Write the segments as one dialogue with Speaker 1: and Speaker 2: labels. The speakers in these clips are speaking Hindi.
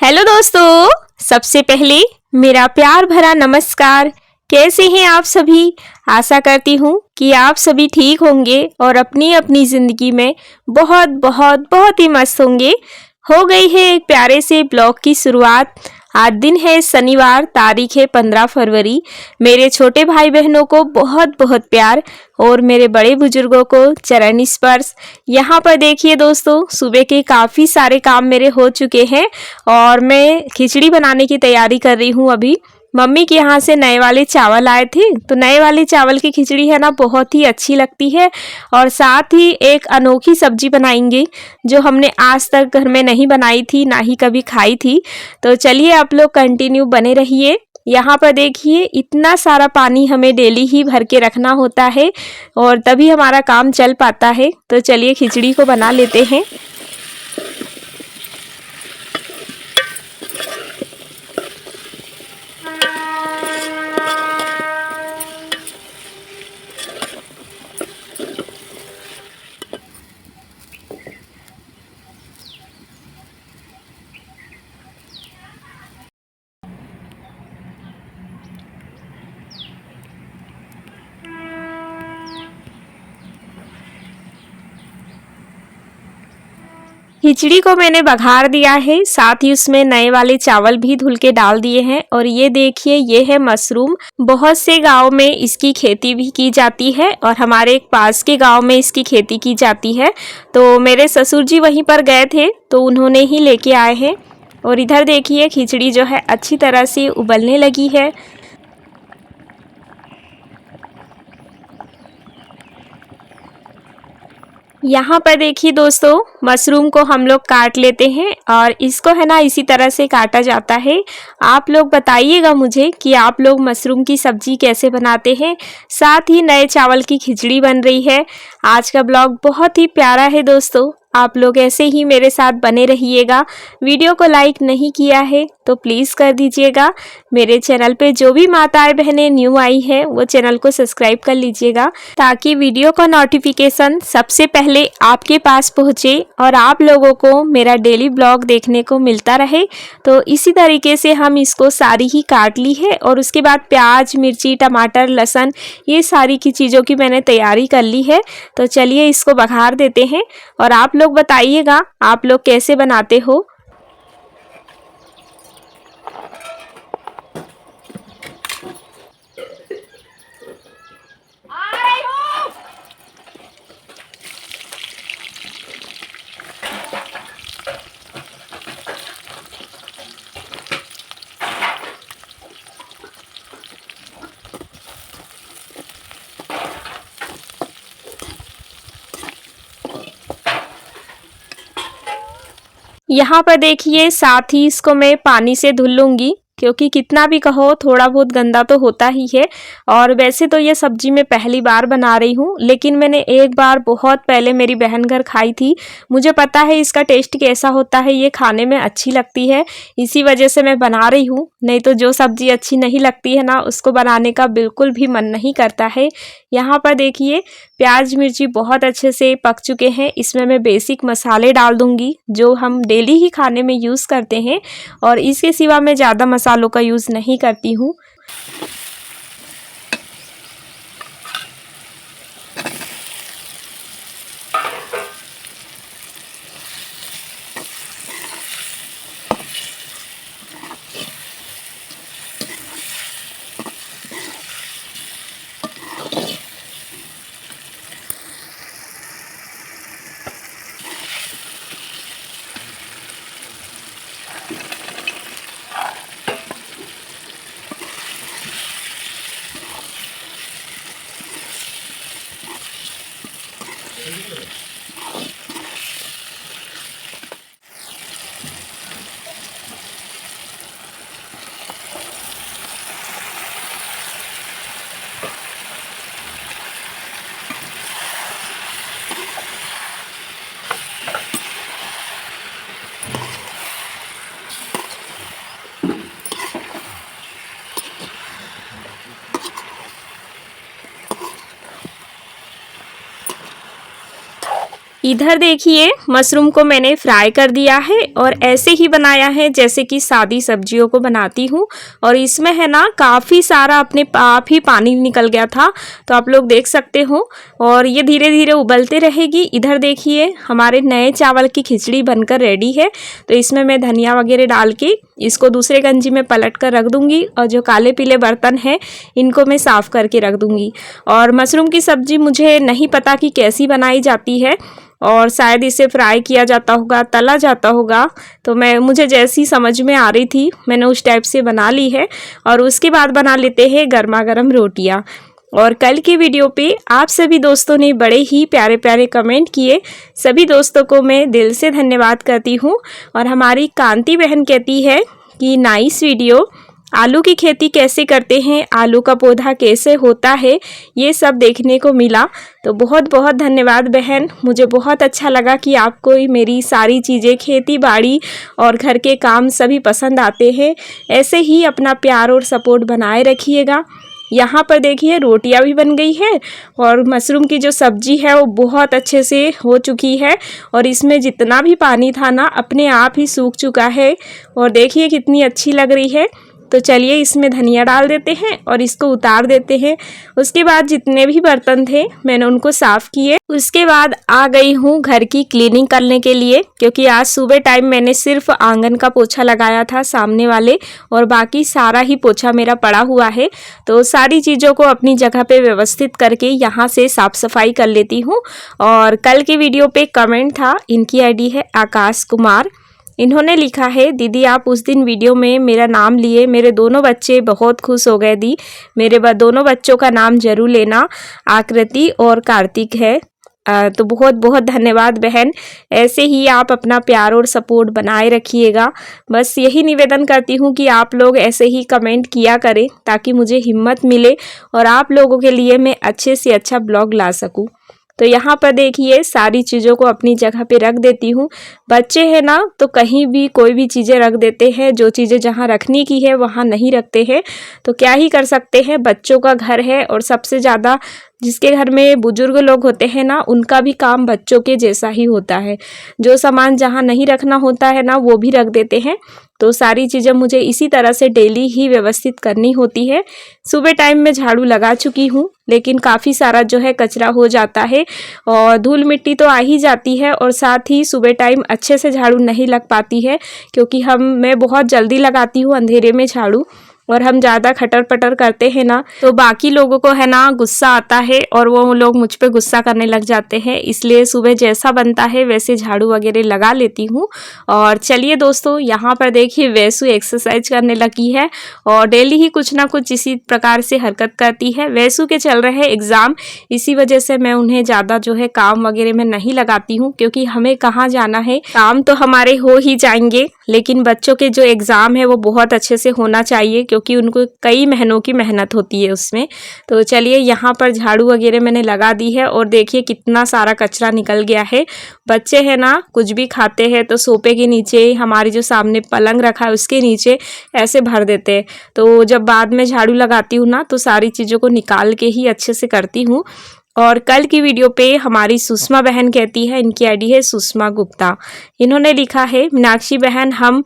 Speaker 1: हेलो दोस्तों, सबसे पहले मेरा प्यार भरा नमस्कार। कैसे हैं आप सभी? आशा करती हूँ कि आप सभी ठीक होंगे और अपनी अपनी ज़िंदगी में बहुत बहुत बहुत ही मस्त होंगे। हो गई है एक प्यारे से ब्लॉग की शुरुआत। आज दिन है शनिवार, तारीख है 15 फरवरी। मेरे छोटे भाई बहनों को बहुत बहुत प्यार और मेरे बड़े बुजुर्गों को चरण स्पर्श। यहाँ पर देखिए दोस्तों, सुबह के काफ़ी सारे काम मेरे हो चुके हैं और मैं खिचड़ी बनाने की तैयारी कर रही हूँ अभी। मम्मी के यहाँ से नए वाले चावल आए थे, तो नए वाले चावल की खिचड़ी है ना, बहुत ही अच्छी लगती है। और साथ ही एक अनोखी सब्जी बनाएंगे जो हमने आज तक घर में नहीं बनाई थी, ना ही कभी खाई थी। तो चलिए आप लोग कंटिन्यू बने रहिए। यहाँ पर देखिए, इतना सारा पानी हमें डेली ही भर के रखना होता है और तभी हमारा काम चल पाता है। तो चलिए खिचड़ी को बना लेते हैं। खिचड़ी को मैंने बघार दिया है, साथ ही उसमें नए वाले चावल भी धुल के डाल दिए हैं। और ये देखिए, ये है मशरूम। बहुत से गांव में इसकी खेती भी की जाती है और हमारे एक पास के गांव में इसकी खेती की जाती है। तो मेरे ससुर जी वहीं पर गए थे, तो उन्होंने ही लेके आए हैं। और इधर देखिए, खिचड़ी जो है अच्छी तरह से उबलने लगी है। यहाँ पर देखिए दोस्तों, मशरूम को हम लोग काट लेते हैं और इसको है ना इसी तरह से काटा जाता है। आप लोग बताइएगा मुझे कि आप लोग मशरूम की सब्जी कैसे बनाते हैं। साथ ही नए चावल की खिचड़ी बन रही है। आज का ब्लॉग बहुत ही प्यारा है दोस्तों, आप लोग ऐसे ही मेरे साथ बने रहिएगा। वीडियो को लाइक नहीं किया है तो प्लीज़ कर दीजिएगा। मेरे चैनल पे जो भी माताएं बहनें न्यू आई है वो चैनल को सब्सक्राइब कर लीजिएगा, ताकि वीडियो का नोटिफिकेशन सबसे पहले आपके पास पहुंचे और आप लोगों को मेरा डेली ब्लॉग देखने को मिलता रहे। तो इसी तरीके से हम इसको सारी ही काट ली है और उसके बाद प्याज, मिर्ची, टमाटर, लहसुन, ये सारी की चीज़ों की मैंने तैयारी कर ली है। तो चलिए इसको बघार देते हैं और आप लोग बताइएगा आप लोग कैसे बनाते हो। यहाँ पर देखिए, साथ ही इसको मैं पानी से धुल लूँगी, क्योंकि कितना भी कहो थोड़ा बहुत गंदा तो होता ही है। और वैसे तो ये सब्जी मैं पहली बार बना रही हूँ, लेकिन मैंने एक बार बहुत पहले मेरी बहन घर खाई थी। मुझे पता है इसका टेस्ट कैसा होता है, ये खाने में अच्छी लगती है, इसी वजह से मैं बना रही हूँ। नहीं तो जो सब्जी अच्छी नहीं लगती है ना, उसको बनाने का बिल्कुल भी मन नहीं करता है। यहाँ पर देखिए, प्याज मिर्ची बहुत अच्छे से पक चुके हैं। इसमें मैं बेसिक मसाले डाल दूँगी जो हम डेली ही खाने में यूज़ करते हैं, और इसके सिवा मैं ज़्यादा मसालों का यूज़ नहीं करती हूँ। इधर देखिए मशरूम को मैंने फ्राई कर दिया है और ऐसे ही बनाया है जैसे कि सादी सब्जियों को बनाती हूँ। और इसमें है ना काफ़ी सारा अपने आप ही पानी निकल गया था, तो आप लोग देख सकते हो। और ये धीरे धीरे उबलते रहेगी। इधर देखिए हमारे नए चावल की खिचड़ी बनकर रेडी है। तो इसमें मैं धनिया वगैरह डाल के इसको दूसरे गंजी में पलट कर रख दूँगी और जो काले पीले बर्तन हैं इनको मैं साफ़ करके रख दूँगी। और मशरूम की सब्ज़ी मुझे नहीं पता कि कैसी बनाई जाती है, और शायद इसे फ्राई किया जाता होगा, तला जाता होगा। तो मुझे जैसी समझ में आ रही थी मैंने उस टाइप से बना ली है। और उसके बाद बना लेते हैं गर्मा गर्म रोटियां। और कल की वीडियो पे आप सभी दोस्तों ने बड़े ही प्यारे प्यारे कमेंट किए, सभी दोस्तों को मैं दिल से धन्यवाद करती हूँ। और हमारी कांति बहन कहती है कि नाइस वीडियो, आलू की खेती कैसे करते हैं, आलू का पौधा कैसे होता है, ये सब देखने को मिला। तो बहुत बहुत धन्यवाद बहन, मुझे बहुत अच्छा लगा कि आपको मेरी सारी चीज़ें खेती बाड़ी और घर के काम सभी पसंद आते हैं। ऐसे ही अपना प्यार और सपोर्ट बनाए रखिएगा। यहाँ पर देखिए रोटियां भी बन गई है और मशरूम की जो सब्जी है वो बहुत अच्छे से हो चुकी है। और इसमें जितना भी पानी था ना अपने आप ही सूख चुका है और देखिए कितनी अच्छी लग रही है। तो चलिए इसमें धनिया डाल देते हैं और इसको उतार देते हैं। उसके बाद जितने भी बर्तन थे मैंने उनको साफ़ किए। उसके बाद आ गई हूँ घर की क्लीनिंग करने के लिए, क्योंकि आज सुबह टाइम मैंने सिर्फ आंगन का पोछा लगाया था सामने वाले, और बाकी सारा ही पोछा मेरा पड़ा हुआ है। तो सारी चीज़ों को अपनी जगह पे व्यवस्थित करके यहाँ से साफ़ सफाई कर लेती हूँ। और कल के वीडियो पे कमेंट था, इनकी आईडी है आकाश कुमार। इन्होंने लिखा है, दीदी आप उस दिन वीडियो में मेरा नाम लिए, मेरे दोनों बच्चे बहुत खुश हो गए। दी मेरे दोनों बच्चों का नाम जरूर लेना, आकृति और कार्तिक है। तो बहुत बहुत धन्यवाद बहन, ऐसे ही आप अपना प्यार और सपोर्ट बनाए रखिएगा। बस यही निवेदन करती हूँ कि आप लोग ऐसे ही कमेंट किया करें ताकि मुझे हिम्मत मिले और आप लोगों के लिए मैं अच्छे से अच्छा ब्लॉग ला सकूँ। तो यहाँ पर देखिए सारी चीज़ों को अपनी जगह पे रख देती हूँ। बच्चे हैं ना तो कहीं भी कोई भी चीज़ें रख देते हैं, जो चीज़ें जहाँ रखने की है वहाँ नहीं रखते हैं। तो क्या ही कर सकते हैं, बच्चों का घर है। और सबसे ज़्यादा जिसके घर में बुजुर्ग लोग होते हैं ना उनका भी काम बच्चों के जैसा ही होता है। जो सामान जहाँ नहीं रखना होता है ना वो भी रख देते हैं। तो सारी चीज़ें मुझे इसी तरह से डेली ही व्यवस्थित करनी होती है। सुबह टाइम में झाड़ू लगा चुकी हूँ, लेकिन काफ़ी सारा जो है कचरा हो जाता है और धूल मिट्टी तो आ ही जाती है। और साथ ही सुबह टाइम अच्छे से झाड़ू नहीं लग पाती है, क्योंकि मैं बहुत जल्दी लगाती हूँ अंधेरे में झाड़ू, और हम ज़्यादा खटर पटर करते हैं ना तो बाकी लोगों को है ना गुस्सा आता है और वो लोग मुझ पे गुस्सा करने लग जाते हैं। इसलिए सुबह जैसा बनता है वैसे झाड़ू वगैरह लगा लेती हूँ। और चलिए दोस्तों यहाँ पर देखिए वैसु एक्सरसाइज करने लगी है और डेली ही कुछ ना कुछ इसी प्रकार से हरकत करती है। वैसु के चल रहे हैं एग्ज़ाम, इसी वजह से मैं उन्हें ज़्यादा जो है काम वगैरह में नहीं लगाती हूँ, क्योंकि हमें कहाँ जाना है, काम तो हमारे हो ही जाएंगे, लेकिन बच्चों के जो एग्ज़ाम है वो बहुत अच्छे से होना चाहिए, क्योंकि उनको कई महीनों की मेहनत होती है उसमें। तो चलिए यहाँ पर झाड़ू वगैरह मैंने लगा दी है और देखिए कितना सारा कचरा निकल गया है। बच्चे हैं ना कुछ भी खाते हैं तो सोफे के नीचे, हमारी जो सामने पलंग रखा है उसके नीचे ऐसे भर देते हैं। तो जब बाद में झाड़ू लगाती हूँ ना तो सारी चीज़ों को निकाल के ही अच्छे से करती हूँ। और कल की वीडियो पे हमारी सुषमा बहन कहती है, इनकी आईडी है सुषमा गुप्ता। इन्होंने लिखा है, मीनाक्षी बहन हम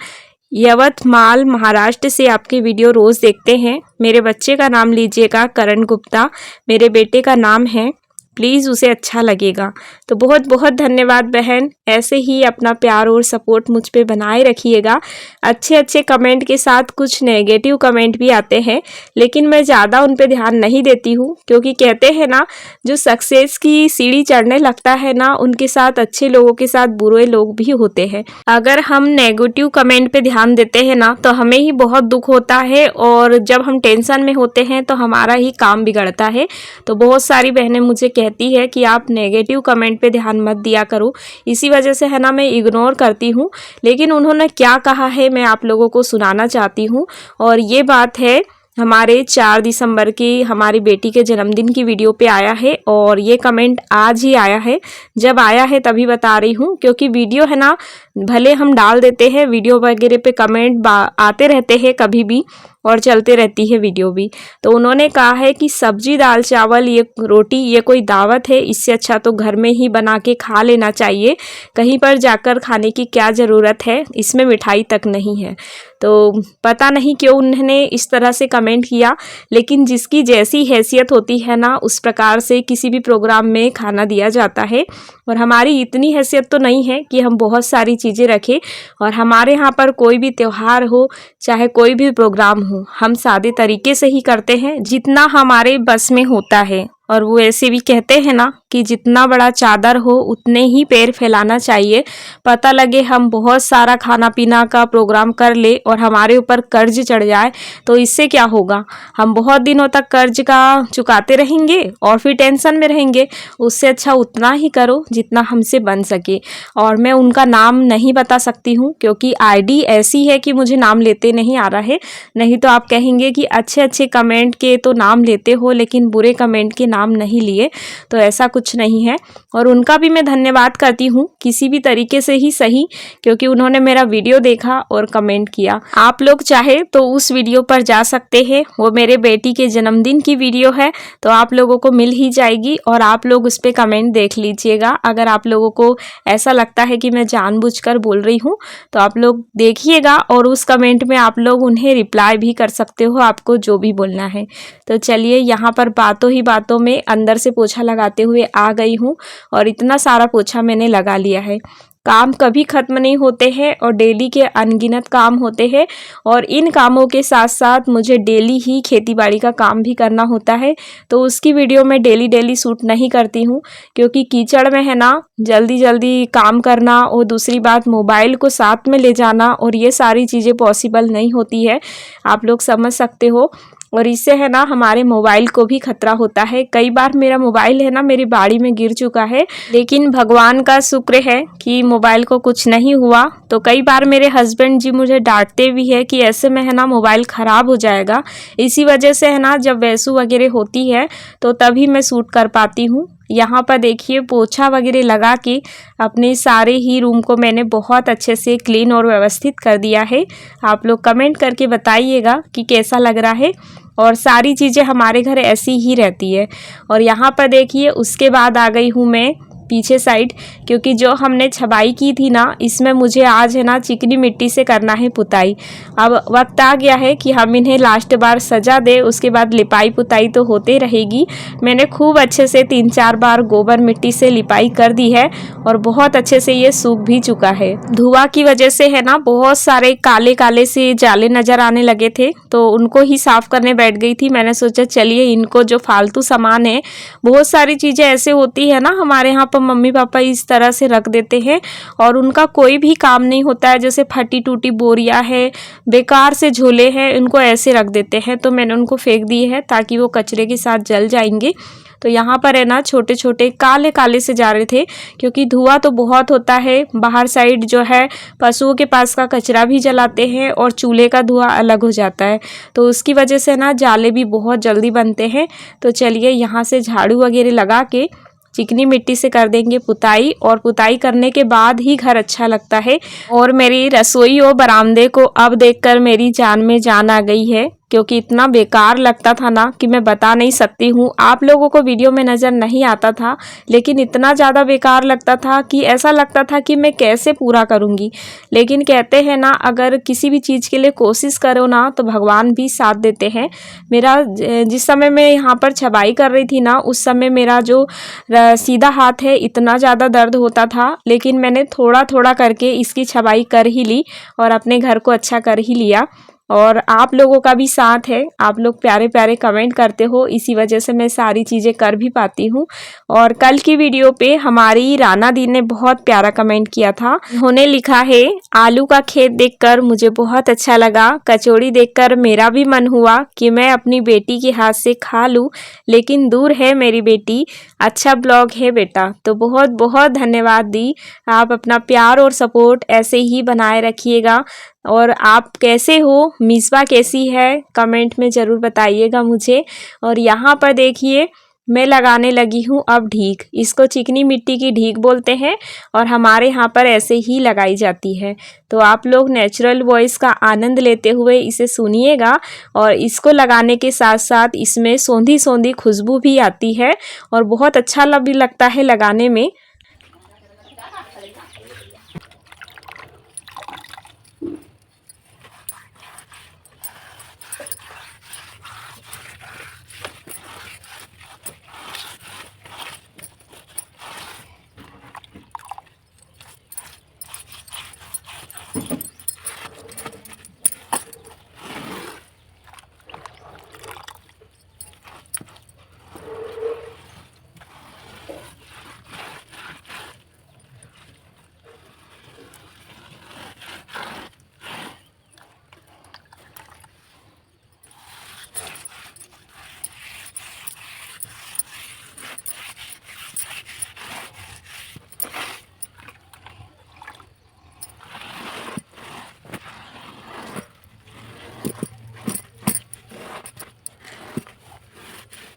Speaker 1: यवतमाल महाराष्ट्र से आपके वीडियो रोज़ देखते हैं। मेरे बच्चे का नाम लीजिएगा करण गुप्ता, मेरे बेटे का नाम है, प्लीज़ उसे अच्छा लगेगा। तो बहुत बहुत धन्यवाद बहन, ऐसे ही अपना प्यार और सपोर्ट मुझ पे बनाए रखिएगा। अच्छे अच्छे कमेंट के साथ कुछ नेगेटिव कमेंट भी आते हैं, लेकिन मैं ज़्यादा उन पे ध्यान नहीं देती हूँ, क्योंकि कहते हैं ना जो सक्सेस की सीढ़ी चढ़ने लगता है ना उनके साथ अच्छे लोगों के साथ बुरे लोग भी होते हैं। अगर हम नेगेटिव कमेंट पे ध्यान देते हैं ना तो हमें ही बहुत दुख होता है, और जब हम टेंशन में होते हैं तो हमारा ही काम बिगड़ता है। तो बहुत सारी बहनें मुझे कहती है कि आप नेगेटिव कमेंट पे ध्यान मत दिया करो, इसी वजह से है ना मैं इग्नोर करती हूँ। लेकिन उन्होंने क्या कहा है मैं आप लोगों को सुनाना चाहती हूँ, और ये बात है हमारे 4 दिसंबर की हमारी बेटी के जन्मदिन की वीडियो पे आया है, और ये कमेंट आज ही आया है। जब आया है तभी बता रही हूँ, क्योंकि वीडियो है ना भले हम डाल देते हैं वीडियो वगैरह पे कमेंट आते रहते हैं कभी भी, और चलते रहती है वीडियो भी। तो उन्होंने कहा है कि सब्जी दाल चावल ये रोटी ये कोई दावत है, इससे अच्छा तो घर में ही बना के खा लेना चाहिए, कहीं पर जाकर खाने की क्या ज़रूरत है, इसमें मिठाई तक नहीं है। तो पता नहीं क्यों उन्होंने इस तरह से कमेंट किया, लेकिन जिसकी जैसी हैसियत होती है ना उस प्रकार से किसी भी प्रोग्राम में खाना दिया जाता है। और हमारी इतनी हैसियत तो नहीं है कि हम बहुत सारी चीज़ें रखें, और हमारे यहाँ पर कोई भी त्यौहार हो चाहे कोई भी प्रोग्राम हो, हम सादे तरीके से ही करते हैं जितना हमारे बस में होता है। और वो ऐसे भी कहते हैं ना कि जितना बड़ा चादर हो उतने ही पैर फैलाना चाहिए। पता लगे हम बहुत सारा खाना पीना का प्रोग्राम कर ले और हमारे ऊपर कर्ज चढ़ जाए तो इससे क्या होगा, हम बहुत दिनों तक कर्ज का चुकाते रहेंगे और फिर टेंशन में रहेंगे। उससे अच्छा उतना ही करो जितना हमसे बन सके। और मैं उनका नाम नहीं बता सकती हूँ क्योंकि आईडी ऐसी है कि मुझे नाम लेते नहीं आ रहा है, नहीं तो आप कहेंगे कि अच्छे अच्छे कमेंट के तो नाम लेते हो लेकिन बुरे कमेंट के नाम नहीं लिए। तो ऐसा कुछ नहीं है, और उनका भी मैं धन्यवाद करती हूँ किसी भी तरीके से ही सही, क्योंकि उन्होंने मेरा वीडियो देखा और कमेंट किया। आप लोग चाहे तो उस वीडियो पर जा सकते हैं, वो मेरे बेटी के जन्मदिन की वीडियो है, तो आप लोगों को मिल ही जाएगी और आप लोग उस पर कमेंट देख लीजिएगा। अगर आप लोगों को ऐसा लगता है कि मैं जानबूझकर बोल रही हूँ तो आप लोग देखिएगा और उस कमेंट में आप लोग उन्हें रिप्लाई भी कर सकते हो, आपको जो भी बोलना है। तो चलिए, यहाँ पर बातों ही बातों में अंदर से पोछा लगाते हुए आ गई हूँ, और इतना सारा पोछा मैंने लगा लिया है। काम कभी खत्म नहीं होते हैं और डेली के अनगिनत काम होते हैं, और इन कामों के साथ साथ मुझे डेली ही खेतीबाड़ी का काम भी करना होता है। तो उसकी वीडियो मैं डेली शूट नहीं करती हूँ क्योंकि कीचड़ में है ना जल्दी जल्दी काम करना, और दूसरी बात मोबाइल को साथ में ले जाना, और ये सारी चीज़ें पॉसिबल नहीं होती है, आप लोग समझ सकते हो। और इससे है ना हमारे मोबाइल को भी खतरा होता है। कई बार मेरा मोबाइल है ना मेरी बाड़ी में गिर चुका है, लेकिन भगवान का शुक्र है कि मोबाइल को कुछ नहीं हुआ। तो कई बार मेरे हस्बैंड जी मुझे डांटते भी है कि ऐसे में है ना मोबाइल ख़राब हो जाएगा। इसी वजह से है ना जब वैसू वगैरह होती है तो तभी मैं शूट कर पाती हूँ। यहाँ पर देखिए पोछा वगैरह लगा के अपने सारे ही रूम को मैंने बहुत अच्छे से क्लीन और व्यवस्थित कर दिया है। आप लोग कमेंट करके बताइएगा कि कैसा लग रहा है। और सारी चीज़ें हमारे घर ऐसी ही रहती है। और यहाँ पर देखिए उसके बाद आ गई हूँ मैं पीछे साइड, क्योंकि जो हमने छबाई की थी ना इसमें मुझे आज है ना चिकनी मिट्टी से करना है पुताई। अब वक्त आ गया है कि हम इन्हें लास्ट बार सजा दे, उसके बाद लिपाई पुताई तो होते रहेगी। मैंने खूब अच्छे से 3-4 बार गोबर मिट्टी से लिपाई कर दी है और बहुत अच्छे से ये सूख भी चुका है। धुआं की वजह से है ना बहुत सारे काले काले से जाले नज़र आने लगे थे, तो उनको ही साफ़ करने बैठ गई थी। मैंने सोचा चलिए इनको जो फालतू सामान है, बहुत सारी चीज़ें ऐसे होती है ना हमारे यहाँ पर मम्मी पापा इस तरह से रख देते हैं और उनका कोई भी काम नहीं होता है। जैसे फटी टूटी बोरियां है, बेकार से झोले हैं, उनको ऐसे रख देते हैं। तो मैंने उनको फेंक दिए हैं ताकि वो कचरे के साथ जल जाएंगे। तो यहाँ पर है ना छोटे छोटे काले काले से जा रहे थे, क्योंकि धुआं तो बहुत होता है। बाहर साइड जो है पशुओं के पास का कचरा भी जलाते हैं और चूल्हे का धुआं अलग हो जाता है, तो उसकी वजह से ना जाले भी बहुत जल्दी बनते हैं। तो चलिए यहाँ से झाड़ू वगैरह लगा के चिकनी मिट्टी से कर देंगे पुताई, और पुताई करने के बाद ही घर अच्छा लगता है। और मेरी रसोई और बरामदे को अब देखकर मेरी जान में जान आ गई है, क्योंकि इतना बेकार लगता था ना कि मैं बता नहीं सकती हूँ। आप लोगों को वीडियो में नज़र नहीं आता था, लेकिन इतना ज़्यादा बेकार लगता था कि ऐसा लगता था कि मैं कैसे पूरा करूँगी। लेकिन कहते हैं ना अगर किसी भी चीज़ के लिए कोशिश करो ना तो भगवान भी साथ देते हैं। मेरा जिस समय मैं यहाँ पर छबाई कर रही थी ना उस समय मेरा जो सीधा हाथ है इतना ज़्यादा दर्द होता था, लेकिन मैंने थोड़ा थोड़ा करके इसकी छबाई कर ही ली और अपने घर को अच्छा कर ही लिया। और आप लोगों का भी साथ है, आप लोग प्यारे प्यारे कमेंट करते हो, इसी वजह से मैं सारी चीज़ें कर भी पाती हूँ। और कल की वीडियो पे हमारी राना दी ने बहुत प्यारा कमेंट किया था। उन्होंने लिखा है, आलू का खेत देखकर मुझे बहुत अच्छा लगा, कचौड़ी देखकर मेरा भी मन हुआ कि मैं अपनी बेटी के हाथ से खा लूँ, लेकिन दूर है मेरी बेटी। अच्छा ब्लॉग है बेटा। तो बहुत बहुत धन्यवाद दी। आप अपना प्यार और सपोर्ट ऐसे ही बनाए रखिएगा। और आप कैसे हो, मिसबा कैसी है, कमेंट में ज़रूर बताइएगा मुझे। और यहाँ पर देखिए मैं लगाने लगी हूँ अब ढीक। इसको चिकनी मिट्टी की ढीक बोलते हैं और हमारे यहाँ पर ऐसे ही लगाई जाती है। तो आप लोग नेचुरल वॉइस का आनंद लेते हुए इसे सुनिएगा। और इसको लगाने के साथ साथ इसमें सौंधी सौंधी खुशबू भी आती है और बहुत अच्छा भी लगता है लगाने में।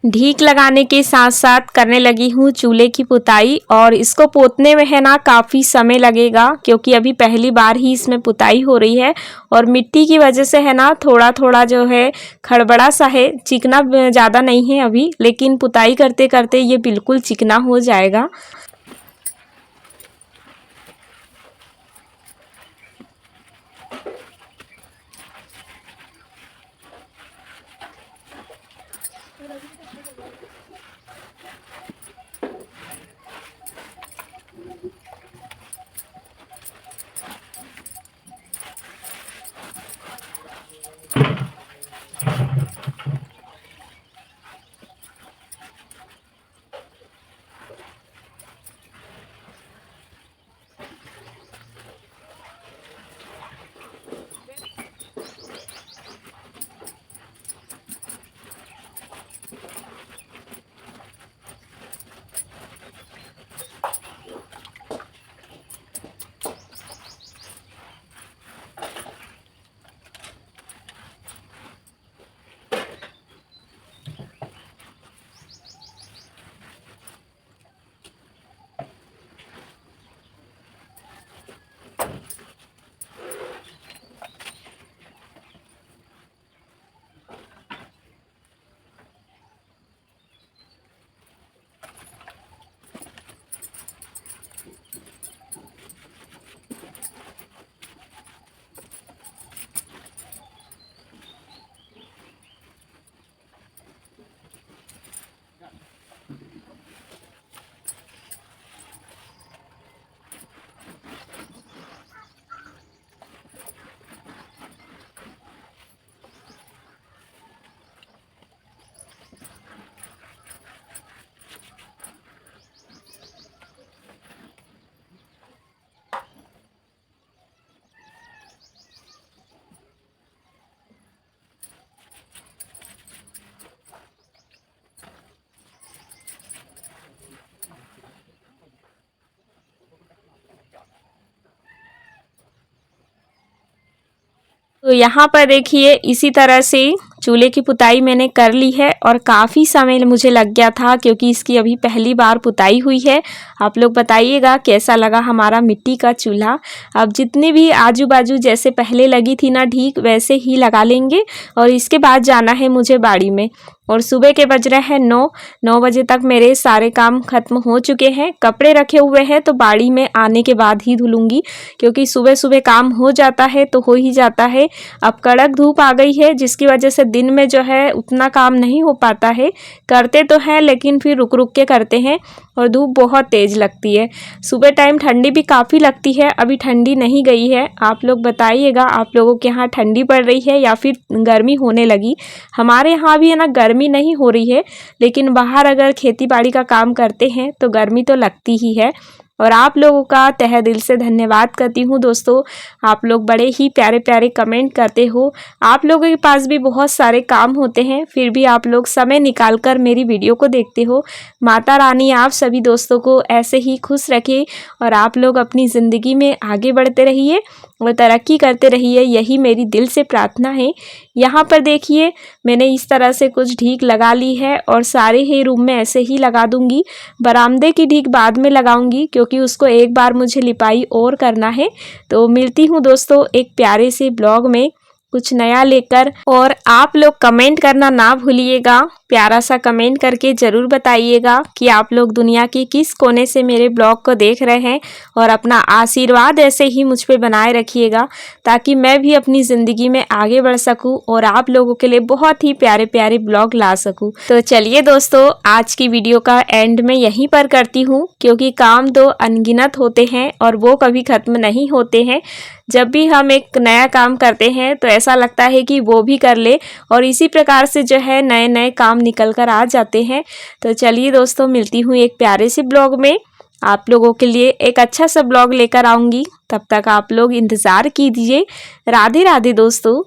Speaker 1: ढीक लगाने के साथ साथ करने लगी हूँ चूल्हे की पुताई। और इसको पोतने में है ना काफ़ी समय लगेगा, क्योंकि अभी पहली बार ही इसमें पुताई हो रही है और मिट्टी की वजह से है ना थोड़ा थोड़ा जो है खड़बड़ा सा है, चिकना ज़्यादा नहीं है अभी, लेकिन पुताई करते करते ये बिल्कुल चिकना हो जाएगा। तो यहाँ पर देखिए इसी तरह से चूल्हे की पुताई मैंने कर ली है और काफ़ी समय मुझे लग गया था, क्योंकि इसकी अभी पहली बार पुताई हुई है। आप लोग बताइएगा कैसा लगा हमारा मिट्टी का चूल्हा। अब जितनी भी आजू बाजू जैसे पहले लगी थी ना ढीक, वैसे ही लगा लेंगे और इसके बाद जाना है मुझे बाड़ी में। और सुबह के बज रहे हैं 9 बजे तक मेरे सारे काम खत्म हो चुके हैं। कपड़े रखे हुए हैं तो बाड़ी में आने के बाद ही धुलूंगी, क्योंकि सुबह सुबह काम हो जाता है तो हो ही जाता है। अब कड़क धूप आ गई है, जिसकी वजह से दिन में जो है उतना काम नहीं हो पाता है। करते तो हैं लेकिन फिर रुक रुक के करते हैं और धूप बहुत तेज़ लगती है। सुबह टाइम ठंडी भी काफ़ी लगती है, अभी ठंडी नहीं गई है। आप लोग बताइएगा आप लोगों के यहाँ ठंडी पड़ रही है या फिर गर्मी होने लगी। हमारे यहाँ भी है ना गर्मी नहीं हो रही है, लेकिन बाहर अगर खेती बाड़ी का काम करते हैं तो गर्मी तो लगती ही है। और आप लोगों का तहे दिल से धन्यवाद करती हूँ दोस्तों। आप लोग बड़े ही प्यारे प्यारे कमेंट करते हो। आप लोगों के पास भी बहुत सारे काम होते हैं, फिर भी आप लोग समय निकाल कर मेरी वीडियो को देखते हो। माता रानी आप सभी दोस्तों को ऐसे ही खुश रखे और आप लोग अपनी ज़िंदगी में आगे बढ़ते रहिए और तरक्की करते रहिए, यही मेरी दिल से प्रार्थना है। यहाँ पर देखिए मैंने इस तरह से कुछ ढीक लगा ली है और सारे ही रूम में ऐसे ही लगा दूंगी। बरामदे की ढीक बाद में लगाऊंगी क्योंकि उसको एक बार मुझे लिपाई और करना है। तो मिलती हूँ दोस्तों एक प्यारे से ब्लॉग में कुछ नया लेकर। और आप लोग कमेंट करना ना भूलिएगा, प्यारा सा कमेंट करके ज़रूर बताइएगा कि आप लोग दुनिया के किस कोने से मेरे ब्लॉग को देख रहे हैं और अपना आशीर्वाद ऐसे ही मुझ पे बनाए रखिएगा ताकि मैं भी अपनी ज़िंदगी में आगे बढ़ सकूं और आप लोगों के लिए बहुत ही प्यारे प्यारे ब्लॉग ला सकूं। तो चलिए दोस्तों आज की वीडियो का एंड में यहीं पर करती हूँ क्योंकि काम तो अनगिनत होते हैं और वो कभी ख़त्म नहीं होते हैं। जब भी हम एक नया काम करते हैं तो ऐसा लगता है कि वो भी कर ले और इसी प्रकार से जो है नए नए काम निकल कर आ जाते हैं। तो चलिए दोस्तों मिलती हूँ एक प्यारे से ब्लॉग में। आप लोगों के लिए एक अच्छा सा ब्लॉग लेकर आऊँगी, तब तक आप लोग इंतज़ार कीजिए। राधे राधे दोस्तों।